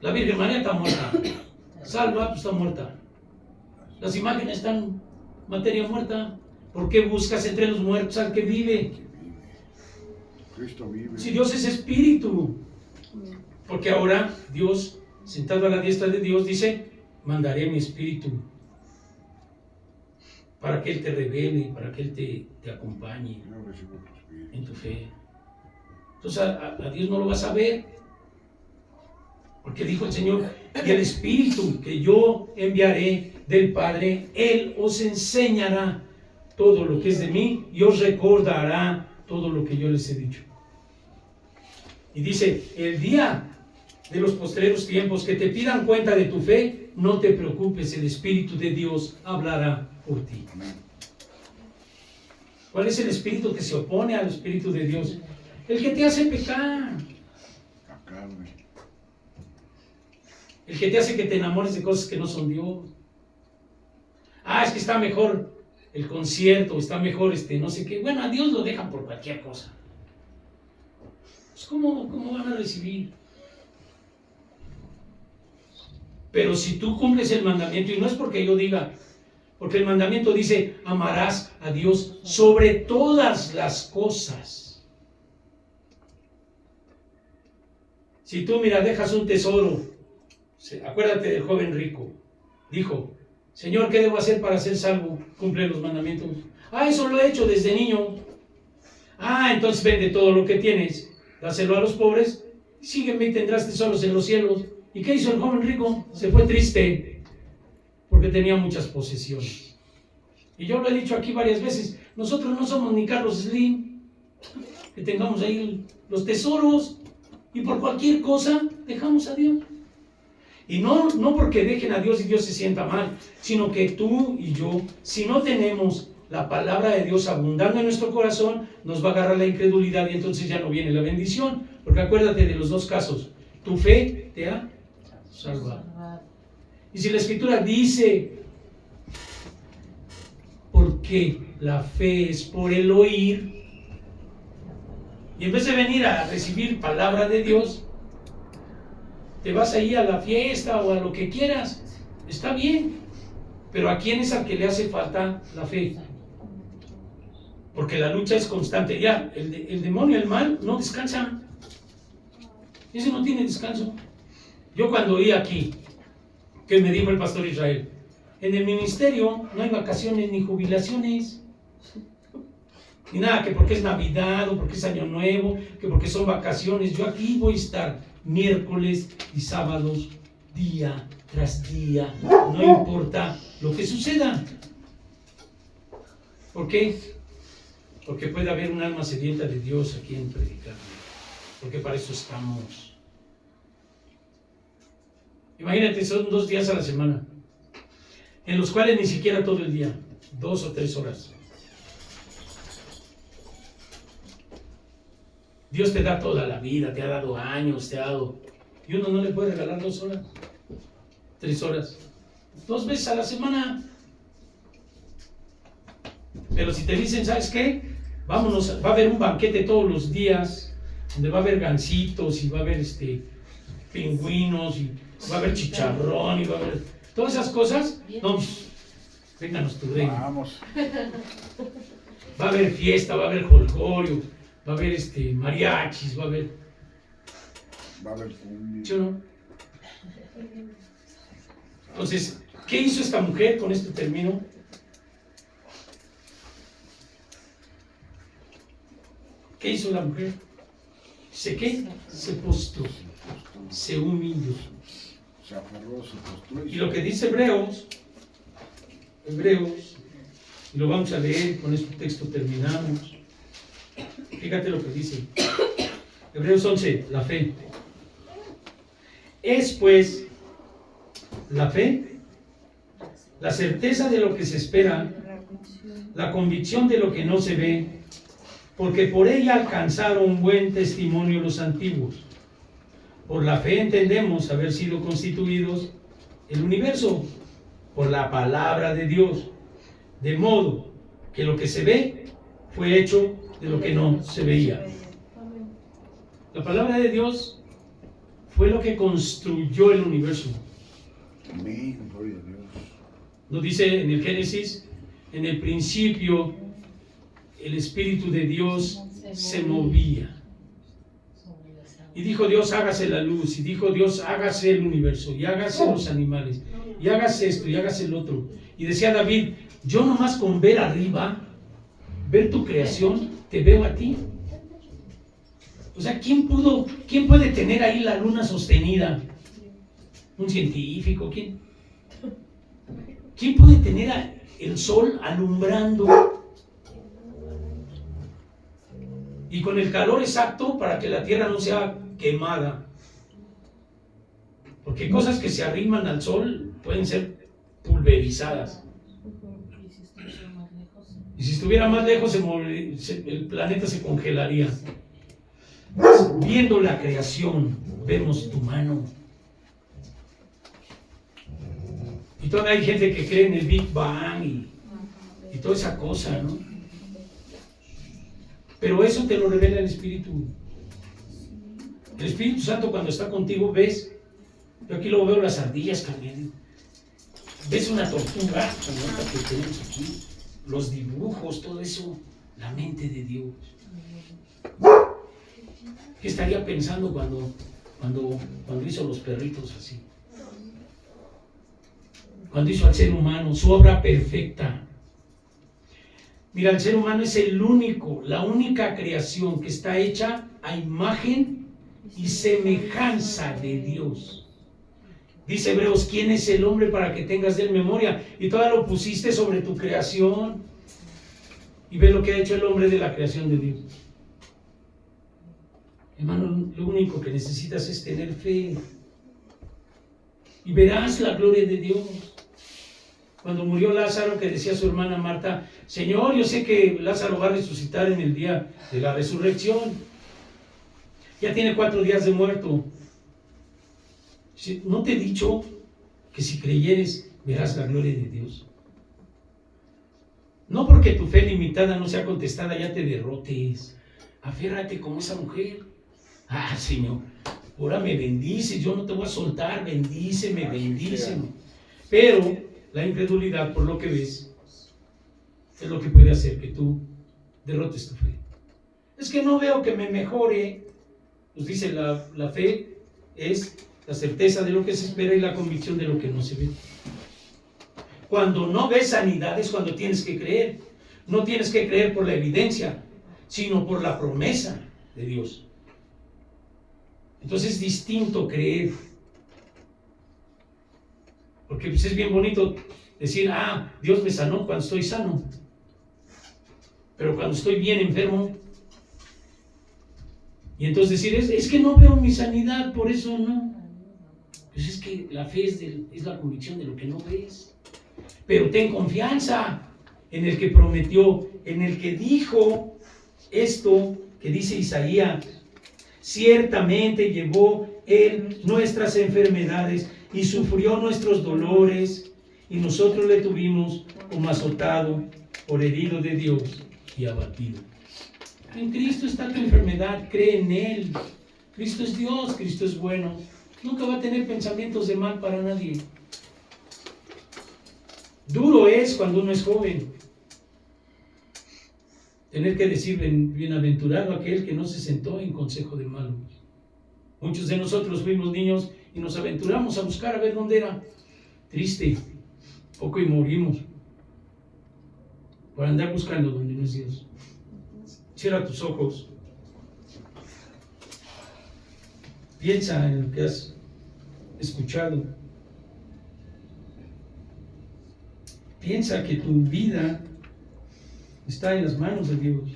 Speaker 1: La Virgen María está muerta. Salva, pues está muerta. Las imágenes están materia muerta. ¿Por qué buscas entre los muertos al que vive?
Speaker 3: Cristo vive.
Speaker 1: Si Dios es espíritu. Porque ahora Dios, sentado a la diestra de Dios, dice, mandaré mi espíritu para que Él te revele, para que Él te acompañe
Speaker 3: Yo recibo tu espíritu.
Speaker 1: en tu fe. Entonces a Dios no lo vas a ver. Porque dijo el Señor, y el Espíritu que yo enviaré del Padre, Él os enseñará todo lo que es de mí y os recordará todo lo que yo les he dicho. Y dice, el día de los postreros tiempos que te pidan cuenta de tu fe, no te preocupes, el Espíritu de Dios hablará por ti. ¿Cuál es el espíritu que se opone al Espíritu de Dios? El que te hace pecar.
Speaker 3: La carne.
Speaker 1: El que te hace que te enamores de cosas que no son Dios. Es que está mejor el concierto, está mejor no sé qué. Bueno, a Dios lo dejan por cualquier cosa. Pues ¿cómo van a recibir? Pero si tú cumples el mandamiento, y no es porque yo diga, porque el mandamiento dice, amarás a Dios sobre todas las cosas. Si tú, mira, dejas un tesoro, acuérdate del joven rico, dijo, Señor, ¿qué debo hacer para ser salvo? Cumple los mandamientos. Ah, eso lo he hecho desde niño. Ah, entonces vende todo lo que tienes, dáselo a los pobres, sígueme y tendrás tesoros en los cielos. ¿Y qué hizo el joven rico? Se fue triste, porque tenía muchas posesiones. Y yo lo he dicho aquí varias veces, nosotros no somos ni Carlos Slim, que tengamos ahí los tesoros, y por cualquier cosa dejamos a Dios. Y no porque dejen a Dios y Dios se sienta mal, sino que tú y yo, si no tenemos la palabra de Dios abundando en nuestro corazón, nos va a agarrar la incredulidad y entonces ya no viene la bendición. Porque acuérdate de los dos casos, tu fe te ha salvado. Y si la Escritura dice, porque la fe es por el oír, y en vez de venir a recibir palabra de Dios, te vas ahí a la fiesta o a lo que quieras, está bien, pero ¿a quién es al que le hace falta la fe? Porque la lucha es constante. Ya, el demonio, el mal, no descansa. Ese no tiene descanso. Yo cuando oí aquí, que me dijo el pastor Israel, en el ministerio no hay vacaciones ni jubilaciones, ni nada, que porque es Navidad o porque es Año Nuevo, que porque son vacaciones. Yo aquí voy a estar miércoles y sábados, día tras día, no importa lo que suceda. ¿Por qué? Porque puede haber un alma sedienta de Dios a quien predicar, porque para eso estamos. Imagínate, son 2 días a la semana, en los cuales ni siquiera todo el día, 2 o 3 horas. Dios te da toda la vida, te ha dado años, te ha dado, y uno no le puede regalar 2 horas, 3 horas, 2 veces a la semana. Pero si te dicen, ¿sabes qué? Vámonos, va a haber un banquete todos los días, donde va a haber gansitos, y va a haber pingüinos, y va a haber chicharrón, y va a haber todas esas cosas. No, vénganos tu reino.
Speaker 3: Vamos.
Speaker 1: Va a haber fiesta, va a haber jolgorio, va a haber mariachis, va a haber...
Speaker 3: Va a haber cumbia.
Speaker 1: ¿Sí o no? Entonces, ¿qué hizo esta mujer? Con esto termino. ¿Qué hizo la mujer? ¿Qué? Se postró, se humilló.
Speaker 3: Se aferró, se postró.
Speaker 1: Y lo que dice Hebreos, y lo vamos a leer, con este texto terminamos. Fíjate lo que dice. Hebreos 11, la fe. Es pues la fe, la certeza de lo que se espera, la convicción de lo que no se ve, porque por ella alcanzaron buen testimonio los antiguos. Por la fe entendemos haber sido constituidos el universo por la palabra de Dios, de modo que lo que se ve fue hecho de lo que no se veía. La palabra de Dios fue lo que construyó el universo.
Speaker 3: Amén, gloria a Dios.
Speaker 1: Nos dice en el Génesis, en el principio el Espíritu de Dios se movía. Y dijo Dios, hágase la luz. Y dijo Dios, hágase el universo. Y hágase los animales. Y hágase esto, y hágase el otro. Y decía David, yo nomás con ver arriba, ver tu creación, te veo a ti. O sea, ¿quién puede tener ahí la luna sostenida? ¿Un científico? ¿Quién puede tener el sol alumbrando? Y con el calor exacto para que la tierra no sea quemada. Porque cosas que se arriman al sol pueden ser pulverizadas. Y si estuviera más lejos, el planeta se congelaría. Viendo la creación, vemos tu mano. Y todavía hay gente que cree en el Big Bang y toda esa cosa, ¿no? Pero eso te lo revela el Espíritu. El Espíritu Santo cuando está contigo ves, yo aquí lo veo las ardillas cambiando, ves una tortuga como esta que tenemos aquí, los dibujos, todo eso, la mente de Dios. ¿Qué estaría pensando cuando hizo los perritos así? cuando hizo al ser humano, su obra perfecta. Mira, el ser humano es la única creación que está hecha a imagen y semejanza de Dios. Dice Hebreos, ¿quién es el hombre para que tengas de él memoria? Y todavía lo pusiste sobre tu creación. Y ve lo que ha hecho el hombre de la creación de Dios. Hermano, lo único que necesitas es tener fe. Y verás la gloria de Dios. Cuando murió Lázaro, que decía su hermana Marta, Señor, yo sé que Lázaro va a resucitar en el día de la resurrección. Ya tiene 4 días de muerto. ¿No te he dicho que si creyeres verás la gloria de Dios? No porque tu fe limitada no sea contestada ya te derrotes. Aférrate como esa mujer. Ah, Señor, ahora me bendices, yo no te voy a soltar, bendíceme, bendíceme. Pero la incredulidad, por lo que ves, es lo que puede hacer que tú derrotes tu fe. Es que no veo que me mejore. Pues dice, la fe es la certeza de lo que se espera y la convicción de lo que no se ve. Cuando no ves sanidad es cuando tienes que creer. No tienes que creer por la evidencia, sino por la promesa de Dios. Entonces es distinto creer. Porque pues, es bien bonito decir, Dios me sanó cuando estoy sano. Pero cuando estoy bien enfermo, y entonces decir, es que no veo mi sanidad, por eso no. Pues es que la fe es la convicción de lo que no ves. Pero ten confianza en el que prometió, en el que dijo esto que dice Isaías. Ciertamente llevó Él nuestras enfermedades y sufrió nuestros dolores, y nosotros le tuvimos como azotado, por herido de Dios y abatido. En Cristo está tu enfermedad, cree en Él. Cristo es Dios, Cristo es bueno. Nunca va a tener pensamientos de mal para nadie. Duro es cuando uno es joven tener que decir, bienaventurado aquel que no se sentó en consejo de malos. Muchos de nosotros fuimos niños y nos aventuramos a buscar a ver dónde era. Triste, poco y morimos por andar buscando donde no es Dios. Cierra tus ojos. Piensa en lo que has escuchado. Piensa que tu vida está en las manos de Dios.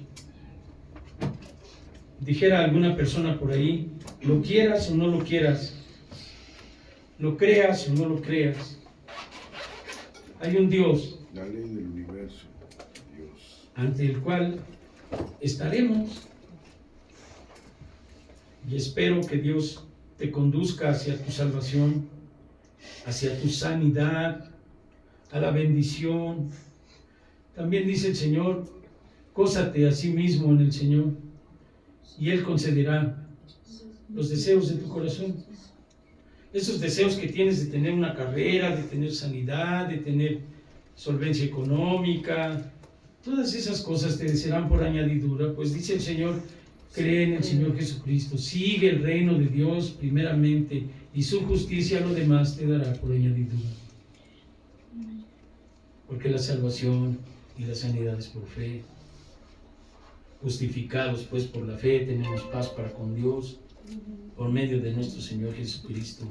Speaker 1: Dijera alguna persona por ahí, lo quieras o no lo quieras, lo creas o no lo creas, hay un Dios,
Speaker 3: la ley del universo, Dios,
Speaker 1: ante el cual estaremos. Y espero que Dios te conduzca hacia tu salvación, hacia tu sanidad, a la bendición. También dice el Señor, gózate a sí mismo en el Señor, y Él concederá los deseos de tu corazón. Esos deseos que tienes de tener una carrera, de tener sanidad, de tener solvencia económica, todas esas cosas te serán por añadidura. Pues dice el Señor, cree en el Señor Jesucristo, sigue el reino de Dios primeramente, y su justicia, lo demás te dará por añadidura. Porque la salvación y la sanidad es por fe. Justificados pues por la fe tenemos paz para con Dios por medio de nuestro Señor Jesucristo.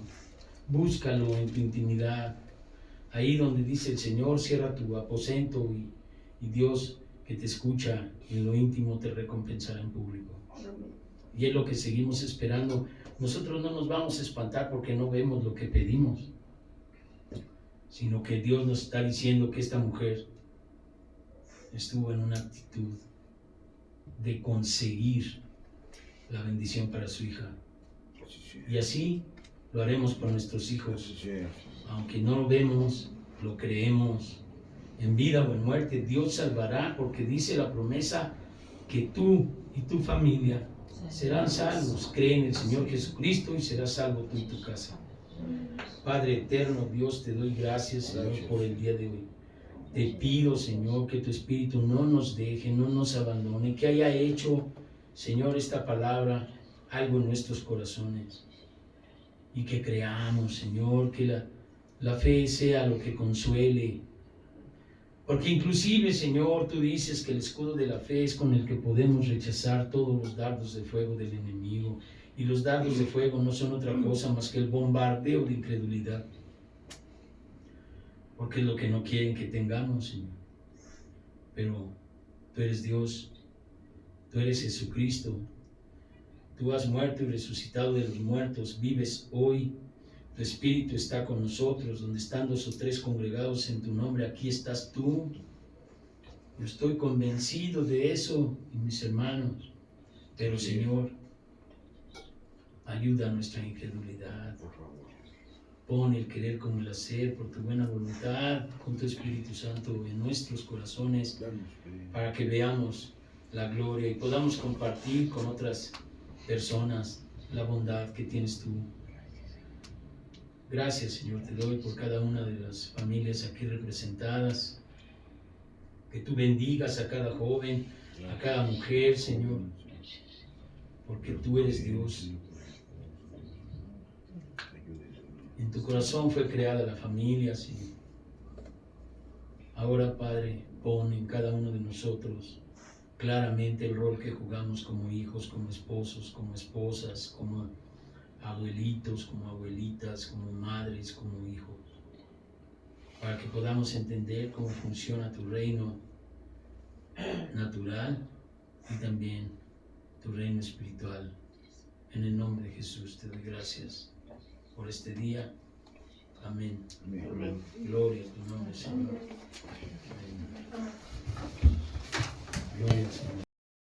Speaker 1: Búscalo en tu intimidad, ahí donde dice el Señor, cierra tu aposento y Dios que te escucha en lo íntimo te recompensará en público. Y es lo que seguimos esperando. Nosotros no nos vamos a espantar porque no vemos lo que pedimos, sino que Dios nos está diciendo que esta mujer estuvo en una actitud de conseguir la bendición para su hija. Y así lo haremos por nuestros hijos. Aunque no lo vemos, lo creemos. En vida o en muerte, Dios salvará, porque dice la promesa que tú y tu familia serán salvos. Cree en el Señor Jesucristo y serás salvo tú y tu casa. Padre eterno, Dios, te doy gracias, Señor, por el día de hoy. Te pido, Señor, que tu Espíritu no nos deje, no nos abandone, que haya hecho, Señor, esta palabra algo en nuestros corazones. Y que creamos, Señor, que la fe sea lo que consuele. Porque inclusive, Señor, tú dices que el escudo de la fe es con el que podemos rechazar todos los dardos de fuego del enemigo. Y los dardos de fuego no son otra cosa más que el bombardeo de incredulidad. Porque es lo que no quieren que tengamos, Señor. Pero tú eres Dios, tú eres Jesucristo. Tú has muerto y resucitado de los muertos, vives hoy. Tu Espíritu está con nosotros, donde están 2 o 3 congregados en tu nombre, aquí estás tú. Yo estoy convencido de eso, y mis hermanos. Pero Señor, ayuda a nuestra incredulidad.
Speaker 3: Por favor.
Speaker 1: Pon el querer como el hacer por tu buena voluntad, con tu Espíritu Santo en nuestros corazones,
Speaker 3: Danos fe.
Speaker 1: para que veamos la gloria y podamos compartir con otras personas la bondad que tienes tú. Gracias, Señor, te doy por cada una de las familias aquí representadas. Que tú bendigas a cada joven, a cada mujer, Señor, porque tú eres Dios. En tu corazón fue creada la familia, Señor. Ahora, Padre, pon en cada uno de nosotros claramente el rol que jugamos como hijos, como esposos, como esposas, como abuelitos, como abuelitas, como madres, como hijos, para que podamos entender cómo funciona tu reino natural y también tu reino espiritual. En el nombre de Jesús te doy gracias por este día. Amén.
Speaker 3: Amén.
Speaker 1: Gloria a tu nombre, Señor. Amén. Gloria al Señor.